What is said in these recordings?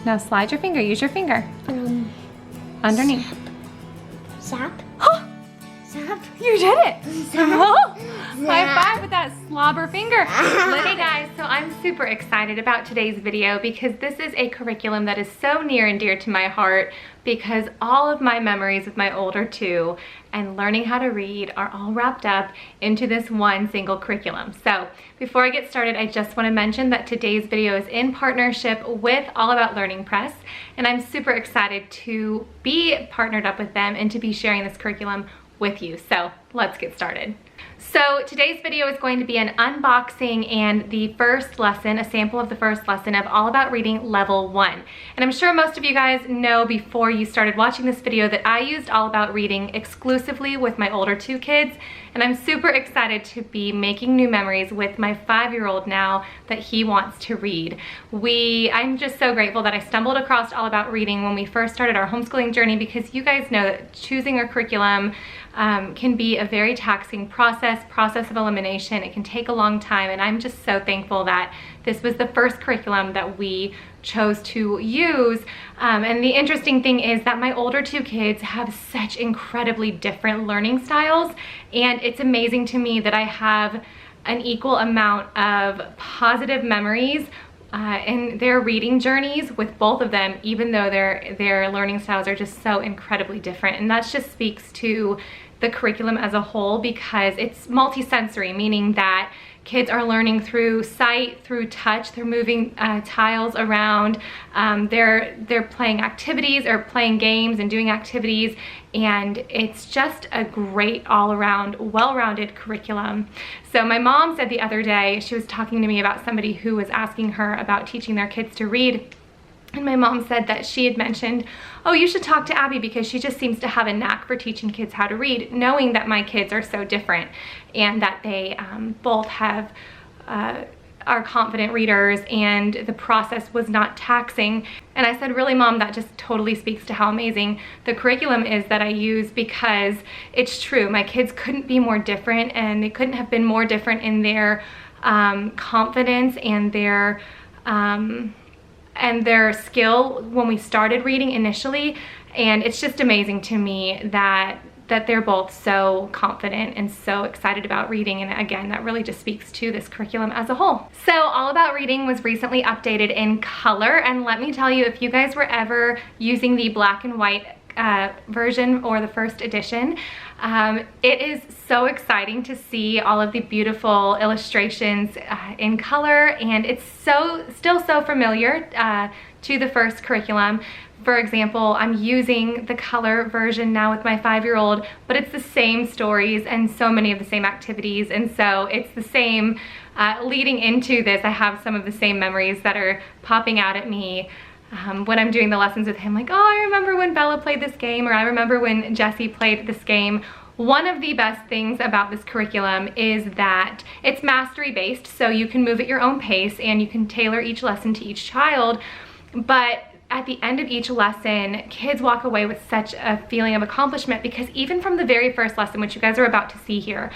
Now slide your finger, use your finger. Underneath. Zap. Zap. You did it! Zap. High five with that slobber finger. Hey guys, so I'm super excited about today's video because this is a curriculum that is so near and dear to my heart because all of my memories with my older two and learning how to read are all wrapped up into this one single curriculum. So before I get started, I just want to mention that today's video is in partnership with All About Learning Press, and I'm super excited to be partnered up with them and to be sharing this curriculum with you. So let's get started. So today's video is going to be an unboxing and the first lesson, a sample of the first lesson of All About Reading Level 1. And I'm sure most of you guys know before you started watching this video that I used All About Reading exclusively with my older two kids, and I'm super excited to be making new memories with my 5-year-old now that he wants to read. I'm just so grateful that I stumbled across All About Reading when we first started our homeschooling journey, because you guys know that choosing a curriculum can be a very taxing process of elimination. It can take a long time, and I'm just so thankful that this was the first curriculum that we chose to use. And the interesting thing is that my older two kids have such incredibly different learning styles, and it's amazing to me that I have an equal amount of positive memories in their reading journeys with both of them, even though their learning styles are just so incredibly different. And that just speaks to the curriculum as a whole, because it's multisensory, meaning that kids are learning through sight, through touch, they're moving tiles around, they're playing activities or playing games and doing activities, and it's just a great all-around, well-rounded curriculum. So my mom said the other day, she was talking to me about somebody who was asking her about teaching their kids to read, and my mom said that she had mentioned, oh, you should talk to Abby because she just seems to have a knack for teaching kids how to read, knowing that my kids are so different and that they both are confident readers and the process was not taxing. And I said, really, Mom, that just totally speaks to how amazing the curriculum is that I use, because it's true. My kids couldn't be more different, and they couldn't have been more different in their confidence and their skill when we started reading initially. And it's just amazing to me that they're both so confident and so excited about reading. And again, that really just speaks to this curriculum as a whole. So All About Reading was recently updated in color, and let me tell you, if you guys were ever using the black and white version or the first edition, it is so exciting to see all of the beautiful illustrations in color, and it's still so familiar to the first curriculum. For example, I'm using the color version now with my 5-year-old, but it's the same stories and so many of the same activities, and so it's the same leading into this. I have some of the same memories that are popping out at me when I'm doing the lessons with him, like, oh, I remember when Bella played this game, or I remember when Jesse played this game. One of the best things about this curriculum is that it's mastery based, so you can move at your own pace and you can tailor each lesson to each child, but at the end of each lesson, kids walk away with such a feeling of accomplishment, because even from the very first lesson, which you guys are about to see here,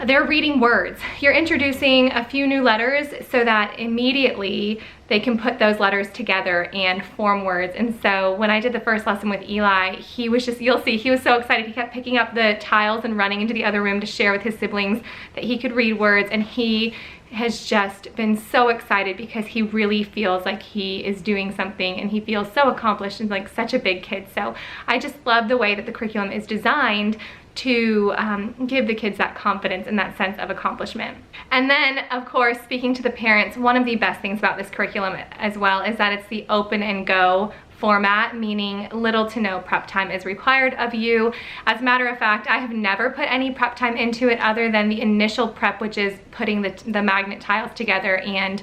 they're reading words. You're introducing a few new letters so that immediately they can put those letters together and form words. And so when I did the first lesson with Eli, he was just, you'll see, he was so excited. He kept picking up the tiles and running into the other room to share with his siblings that he could read words, and he has just been so excited because he really feels like he is doing something, and he feels so accomplished and like such a big kid. So I just love the way that the curriculum is designed to give the kids that confidence and that sense of accomplishment. And then, of course, speaking to the parents, one of the best things about this curriculum as well is that it's the open and go format, meaning little to no prep time is required of you. As a matter of fact, I have never put any prep time into it other than the initial prep, which is putting the magnet tiles together and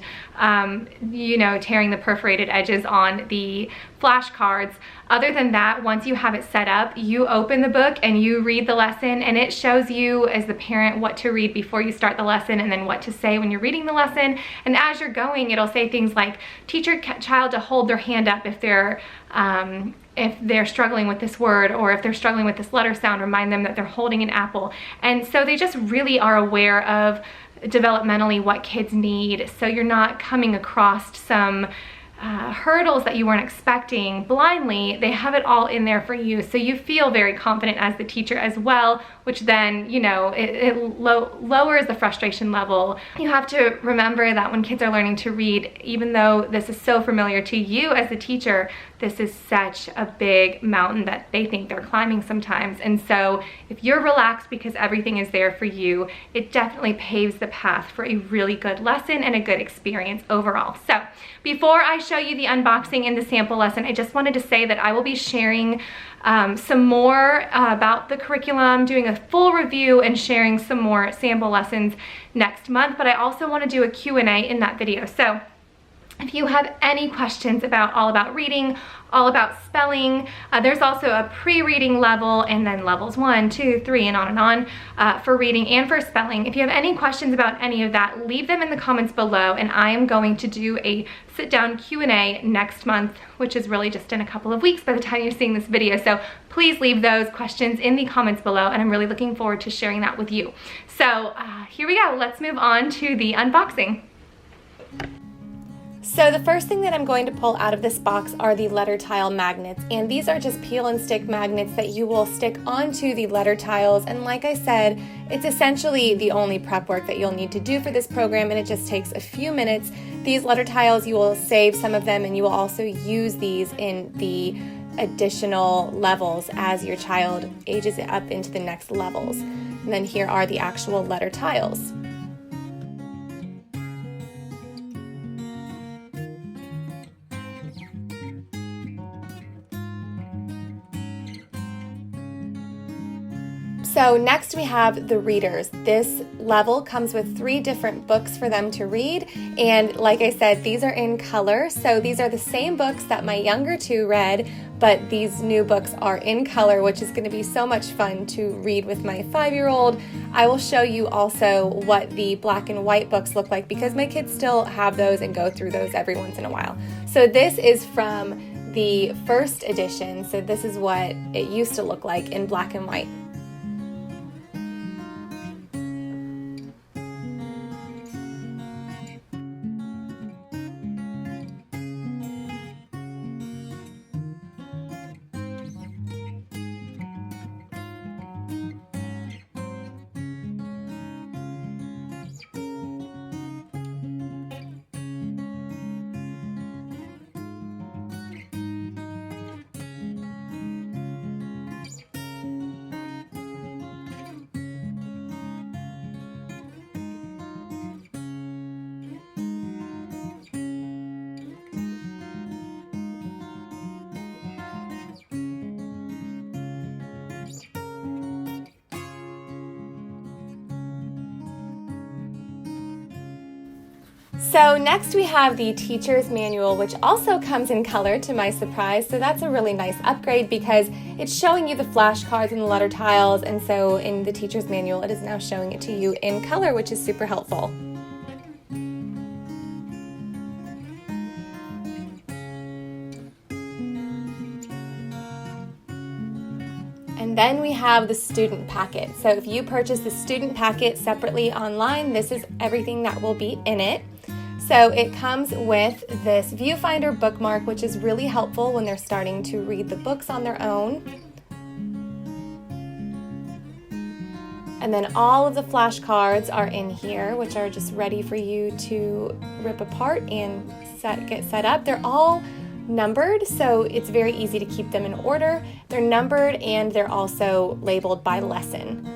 you know, tearing the perforated edges on the flashcards. Other than that, once you have it set up, you open the book and you read the lesson, and it shows you as the parent what to read before you start the lesson, and then what to say when you're reading the lesson. And as you're going, it'll say things like, teach your child to hold their hand up if they're struggling with this word, or if they're struggling with this letter sound, remind them that they're holding an apple. And so they just really are aware of developmentally what kids need, so you're not coming across some hurdles that you weren't expecting blindly, they have it all in there for you. So you feel very confident as the teacher as well, which then, you know, it lowers the frustration level. You have to remember that when kids are learning to read, even though this is so familiar to you as a teacher, this is such a big mountain that they think they're climbing sometimes. And so if you're relaxed because everything is there for you, it definitely paves the path for a really good lesson and a good experience overall. So before I show you the unboxing and the sample lesson, I just wanted to say that I will be sharing some more about the curriculum, doing a full review and sharing some more sample lessons next month, but I also want to do a Q&A in that video. So if you have any questions all about reading, all about spelling, there's also a pre-reading level and then levels 1, 2, 3, and on for reading and for spelling. If you have any questions about any of that, leave them in the comments below, and I am going to do a sit-down Q&A next month, which is really just in a couple of weeks by the time you're seeing this video. So please leave those questions in the comments below, and I'm really looking forward to sharing that with you. So here we go. Let's move on to the unboxing. So the first thing that I'm going to pull out of this box are the letter tile magnets, and these are just peel and stick magnets that you will stick onto the letter tiles. And like I said, it's essentially the only prep work that you'll need to do for this program, and it just takes a few minutes. These letter tiles, you will save some of them, and you will also use these in the additional levels as your child ages it up into the next levels. And then here are the actual letter tiles. So next we have the readers. This level comes with 3 different books for them to read, and like I said, these are in color. So these are the same books that my younger 2 read, but these new books are in color, which is going to be so much fun to read with my 5-year-old. I will show you also what the black and white books look like, because my kids still have those and go through those every once in a while. So this is from the first edition. So this is what it used to look like in black and white. So next we have the teacher's manual, which also comes in color to my surprise. So that's a really nice upgrade because it's showing you the flashcards and the letter tiles, and so in the teacher's manual it is now showing it to you in color, which is super helpful. And then we have the student packet. So if you purchase the student packet separately online, this is everything that will be in it. So it comes with this viewfinder bookmark, which is really helpful when they're starting to read the books on their own. And then all of the flashcards are in here, which are just ready for you to rip apart and get set up. They're all numbered, so it's very easy to keep them in order. They're numbered and they're also labeled by lesson.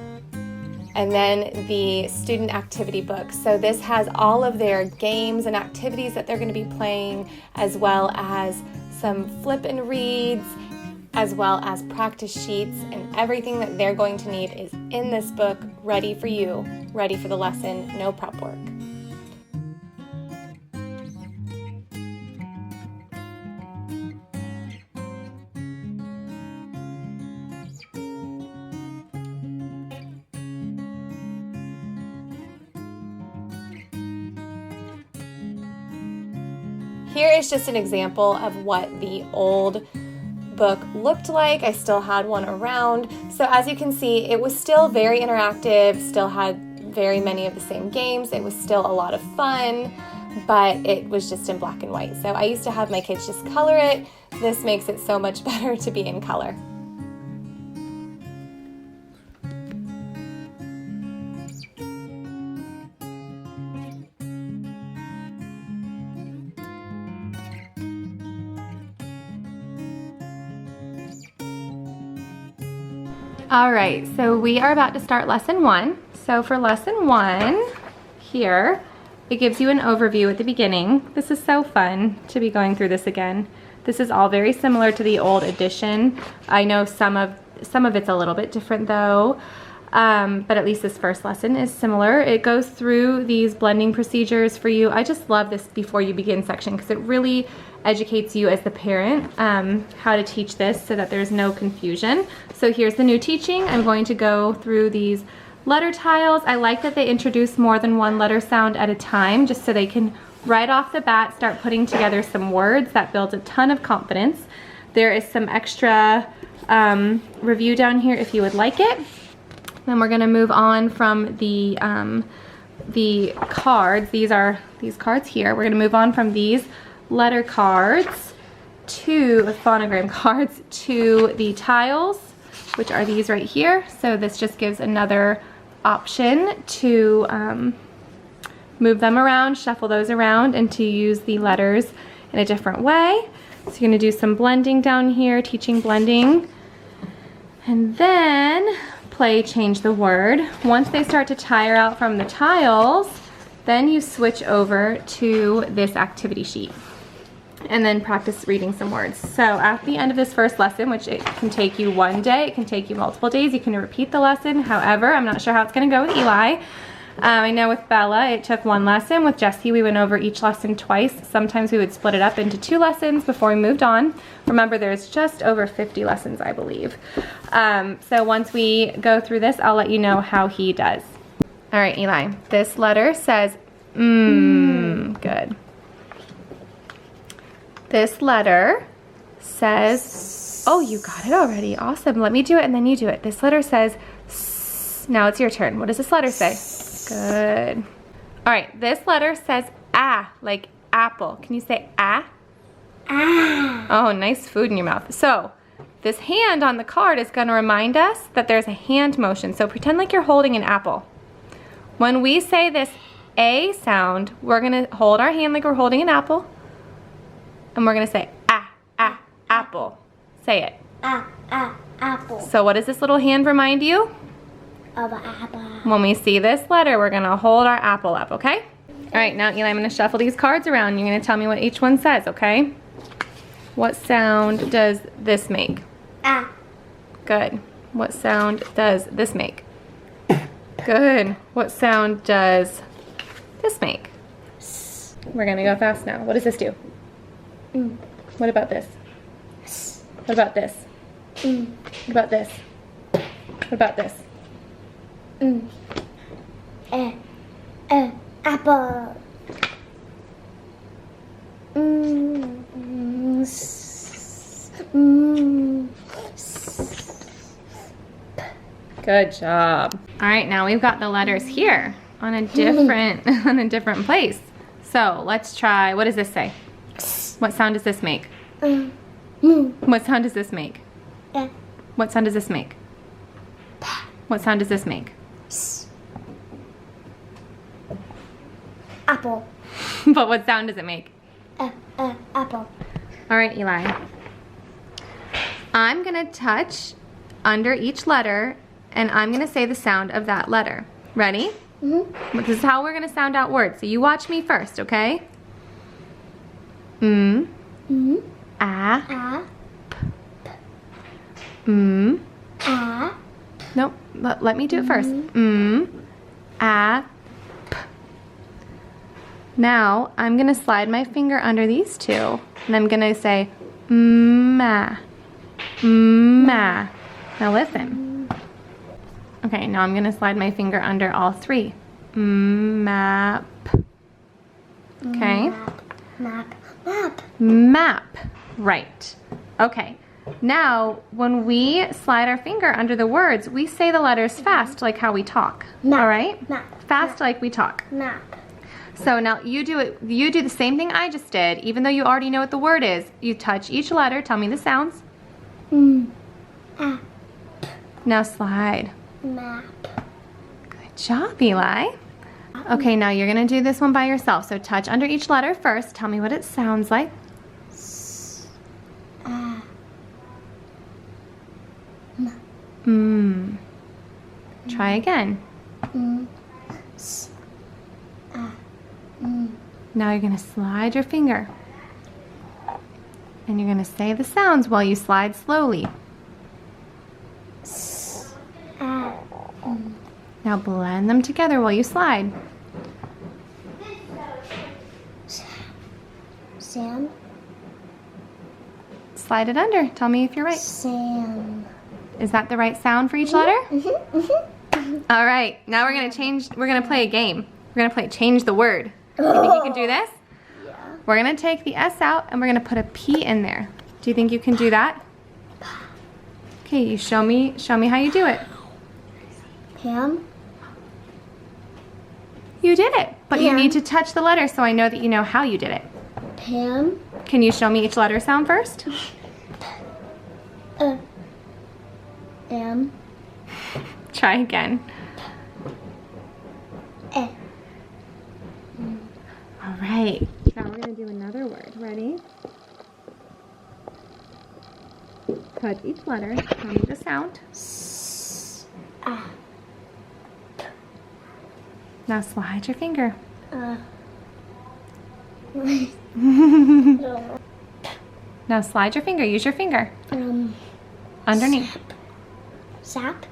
And then the student activity book. So this has all of their games and activities that they're going to be playing, as well as some flip and reads, as well as practice sheets, and everything that they're going to need is in this book, ready for you, ready for the lesson, no prep work. Here is just an example of what the old book looked like. I still had one around. So as you can see, it was still very interactive, still had very many of the same games. It was still a lot of fun, but it was just in black and white. So I used to have my kids just color it. This makes it so much better to be in color. All right, so we are about to start lesson 1. So for lesson 1 here, it gives you an overview at the beginning. This is so fun to be going through this again. This is all very similar to the old edition. I know some of it's a little bit different though, but at least this first lesson is similar. It goes through these blending procedures for you. I just love this before you begin section because it really educates you as the parent how to teach this so that there's no confusion. So here's the new teaching. I'm going to go through these letter tiles. I like that they introduce more than one letter sound at a time just so they can right off the bat start putting together some words. That builds a ton of confidence. There is some extra review down here if you would like it. Then we're going to move on from the cards. These cards here. We're going to move on from these letter cards to phonogram cards to the tiles, which are these right here. So this just gives another option to move them around, shuffle those around, and to use the letters in a different way. So you're going to do some blending down here, teaching blending, and then play change the word. Once they start to tire out from the tiles, then you switch over to this activity sheet and then practice reading some words. So at the end of this first lesson, which it can take you one day, it can take you multiple days, you can repeat the lesson. However, I'm not sure how it's going to go with Eli. I know with Bella, it took one lesson. With Jessie, we went over each lesson twice. Sometimes we would split it up into 2 lessons before we moved on. Remember, there's just over 50 lessons, I believe. So once we go through this, I'll let you know how he does. All right, Eli, this letter says, good. This letter says, oh, you got it already. Awesome. Let me do it and then you do it. This letter says, S. Now it's your turn. What does this letter say? Good. All right, this letter says ah, like apple. Can you say ah? Ah. Oh, nice food in your mouth. So this hand on the card is going to remind us that there's a hand motion. So pretend like you're holding an apple. When we say this A sound, we're going to hold our hand like we're holding an apple. And we're going to say ah, ah, apple. Say it. Ah, ah, apple. So what does this little hand remind you? Of an apple. When we see this letter, we're going to hold our apple up, okay? All right, now Eli, I'm going to shuffle these cards around. You're going to tell me what each one says, okay? What sound does this make? Ah. Good. What sound does this make? Good. What sound does this make? We're going to go fast now. What does this do? What about this? What about this? What about this? What about this? Apple. Good job. All right, now we've got the letters here on a different place. So let's try. What does this say? What sound does this make? What sound does this make? What sound does this make? What sound does this make? Apple. But what sound does it make? Apple. All right, Eli. I'm gonna touch under each letter and I'm gonna say the sound of that letter. Ready? This is how we're gonna sound out words. So you watch me first, okay? Ah. Ah. Nope, let me do it first. Ah. Now, I'm gonna slide my finger under these two, and I'm gonna say, ma. Ma. Now listen. Okay, now I'm gonna slide my finger under all 3. Map. Okay? Map. Map. Right. Okay. Now, when we slide our finger under the words, we say the letters fast, like how we talk. Map. All right? Map. Fast like we talk. Map. So now you do the same thing I just did, even though you already know what the word is. You touch each letter, tell me the sounds. Ah. Now slide. Map. Good job, Eli. Okay, now you're gonna do this one by yourself. So touch under each letter first. Tell me what it sounds like. Try again. Now you're gonna slide your finger. And you're gonna say the sounds while you slide slowly. Now blend them together while you slide. Sam. Slide it under. Tell me if you're right. Sam. Is that the right sound for each letter? All right, now we're gonna play a game. We're gonna play change the word. Do you think you can do this? Yeah. We're gonna take the S out and we're gonna put a P in there. Do you think you can do that? Okay, you show me how you do it. Pam. You did it, but you Pam. need to touch the letter so I know that you know how you did it. Pam. Can you show me each letter sound first? M. Try again. E. All right, now we're gonna do another word. Ready? Touch each letter, tell me the sound. Ah. Now slide your finger. No. Now slide your finger, use your finger. Underneath. Sap.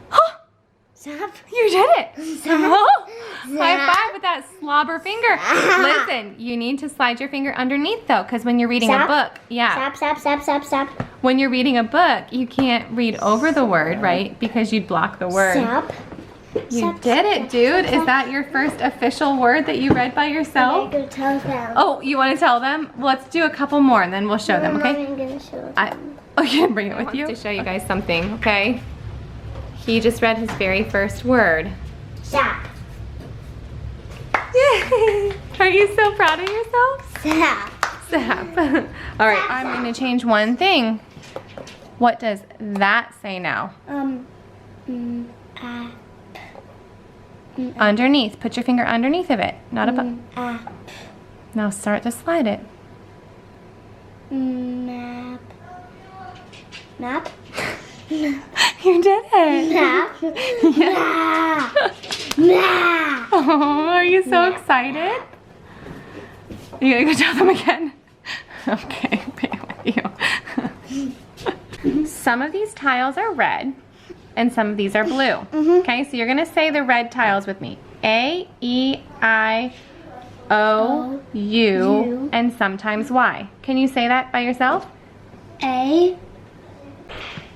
Sap. You did it! Sap. High five with that slobber finger. Listen, you need to slide your finger underneath though, because when you're reading Sap? a book, yeah. Sap, sap, sap, sap, sap. When you're reading a book, you can't read over the word, right? Because you'd block the word. Sap. You Sap, did it, sap, dude. sap, Is that your first official word that you read by I'm yourself? gonna tell them. Oh, you want to tell them? Well, let's do a couple more and then we'll show them, okay? I'm gonna show them. Oh, you can bring it with you? To show you guys something, okay? He just read his very first word. Sap. Yay! Are you so proud of yourself? Sap. Sap. All right, I'm going to change one thing. What does that say now? Underneath. Put your finger underneath of it, not above. Now start to slide it. Map. Map. You did it. Map. Yeah. Map. Oh, are you so excited? You gonna go tell them again? Okay, bear with you. Some of these tiles are red and some of these are blue. Okay, so you're gonna say the red tiles with me. A, E, I, O, U, and sometimes Y. Can you say that by yourself? A.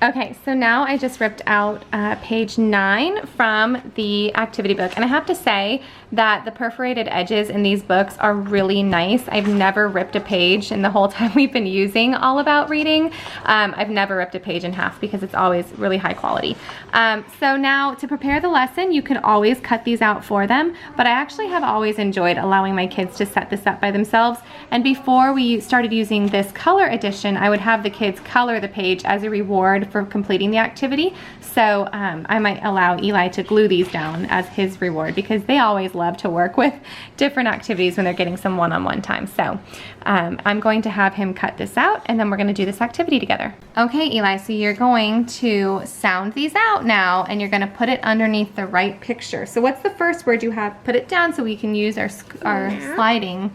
Okay, so now I just ripped out page 9 from the activity book, and I have to say that the perforated edges in these books are really nice. I've never ripped a page in the whole time we've been using All About Reading. I've never ripped a page in half because it's always really high quality. So now to prepare the lesson, you can always cut these out for them, but I actually have always enjoyed allowing my kids to set this up by themselves. And before we started using this color edition, I would have the kids color the page as a reward for completing the activity. So I might allow Eli to glue these down as his reward because they always love to work with different activities when they're getting some one-on-one time. So I'm going to have him cut this out and then we're going to do this activity together. Okay, Eli, so you're going to sound these out now and you're going to put it underneath the right picture. So what's the first word you have? Put it down so we can use our sliding.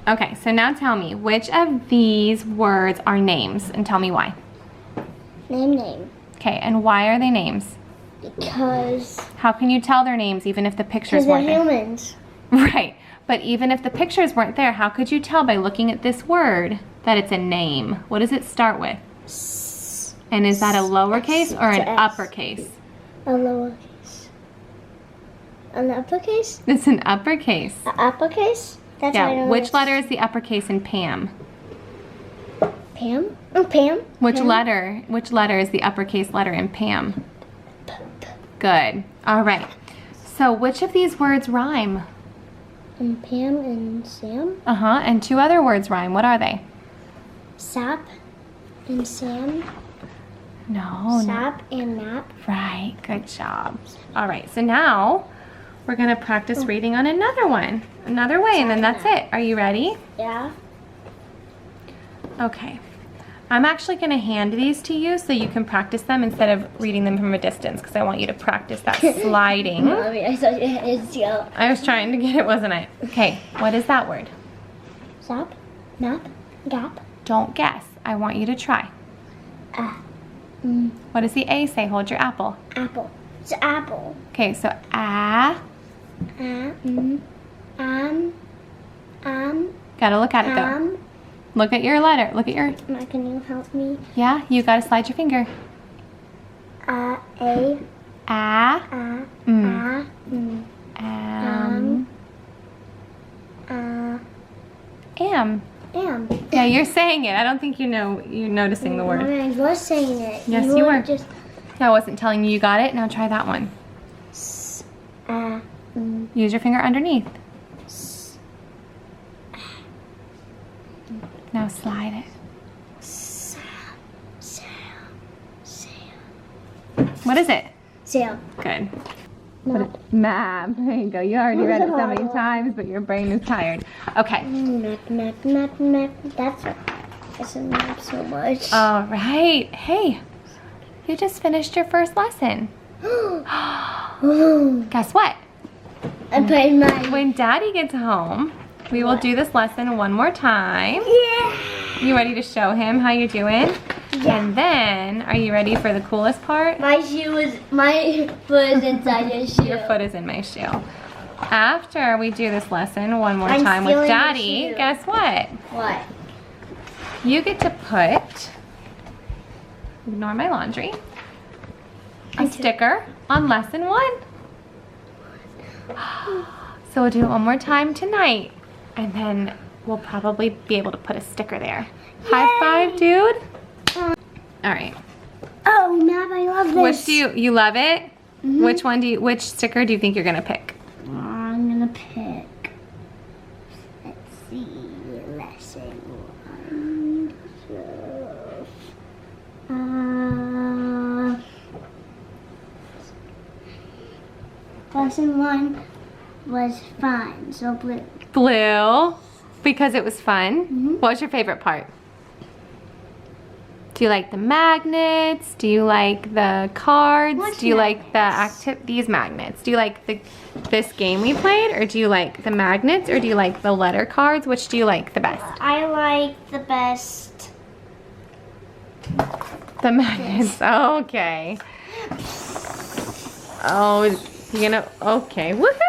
Okay, so now tell me, which of these words are names and tell me why. Name. Okay, and why are they names? Because. How can you tell their names even if the pictures Because they're weren't there? humans. Right, but even if the pictures weren't there, how could you tell by looking at this word that it's a name? What does it start with? And is that a lowercase or an S. uppercase? A lowercase. An uppercase? It's an uppercase. An uppercase? That's why I Yeah, don't which know. letter is the uppercase in Pam? Pam? Oh, Pam. Which Pam? letter is the uppercase letter in Pam? Good. All right. So which of these words rhyme? and Pam and Sam. Uh-huh, and 2 other words rhyme. What are they? Sap and Sam. No, no. Sap and Nap. Right, good job. All right, so now we're gonna practice reading on another one, another way, and then that's it. Are you ready? Yeah. Okay. I'm actually gonna hand these to you so you can practice them instead of reading them from a distance because I want you to practice that sliding. Mommy, I thought you had to. I was trying to get it, wasn't I? Okay, what is that word? Sap, Nap, Gap. Don't guess. I want you to try. What does the A say? Hold your apple. Apple. It's apple. Okay, so gotta look at it though. Look at your letter. Look at your. Can you help me? Yeah, you gotta slide your finger. A. Am. Am. Yeah, you're saying it. I don't think you're noticing the word. I was saying it. Yes, you were. Just. I wasn't telling you you got it. Now try that one. Use your finger underneath. Now slide it. What is it? Sail. Good. Map. Map. There you go. You already read it so many times, but your brain is tired. Okay. Map. That's a map so much. All right. Hey, you just finished your first lesson. Guess what? I played my. When Daddy gets home, we will do this lesson one more time. Yeah. You ready to show him how you're doing? Yeah. And then, are you ready for the coolest part? My foot is inside your shoe. Your foot is in my shoe. After we do this lesson one more I'm time with stealing your Daddy, shoe. guess what? What? You get to put, ignore my laundry, a sticker on lesson 1. So we'll do it one more time tonight, and then we'll probably be able to put a sticker there. High five, dude. All right. Oh, Map, I love this. Which you love it? Which sticker do you think you're gonna pick? I'm gonna pick. Let's see, lesson 1. Lesson 1 was fun, so blue. Blue, because it was fun. What was your favorite part? Do you like the magnets? Do you like the cards? Which do you like these magnets? Do you like this game we played, or do you like the magnets, or do you like the letter cards? Which do you like the best? I like the best. The magnets. Okay. Oh, you're gonna. Okay. Woohoo!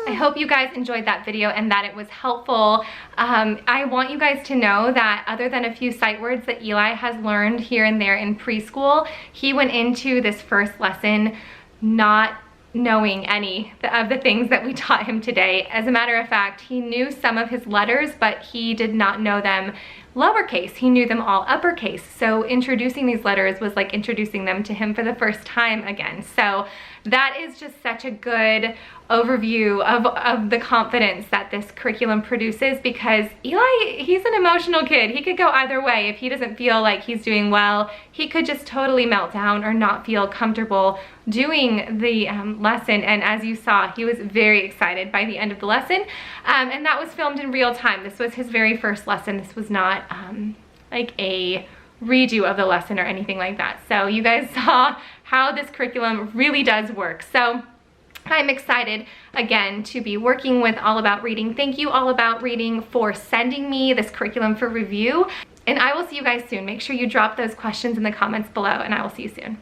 I hope you guys enjoyed that video and that it was helpful. I want you guys to know that other than a few sight words that Eli has learned here and there in preschool, he went into this first lesson not knowing any of the things that we taught him today. As a matter of fact, he knew some of his letters, but he did not know them lowercase. He knew them all uppercase. So introducing these letters was like introducing them to him for the first time again. So that is just such a good overview of the confidence that this curriculum produces, because Eli, he's an emotional kid. He could go either way. If he doesn't feel like he's doing well, he could just totally melt down or not feel comfortable doing the lesson. And as you saw, he was very excited by the end of the lesson. And that was filmed in real time. This was his very first lesson. This was not like a redo of the lesson or anything like that. So you guys saw how this curriculum really does work. So I'm excited again to be working with All About Reading. Thank you, All About Reading, for sending me this curriculum for review. And I will see you guys soon. Make sure you drop those questions in the comments below, and I will see you soon.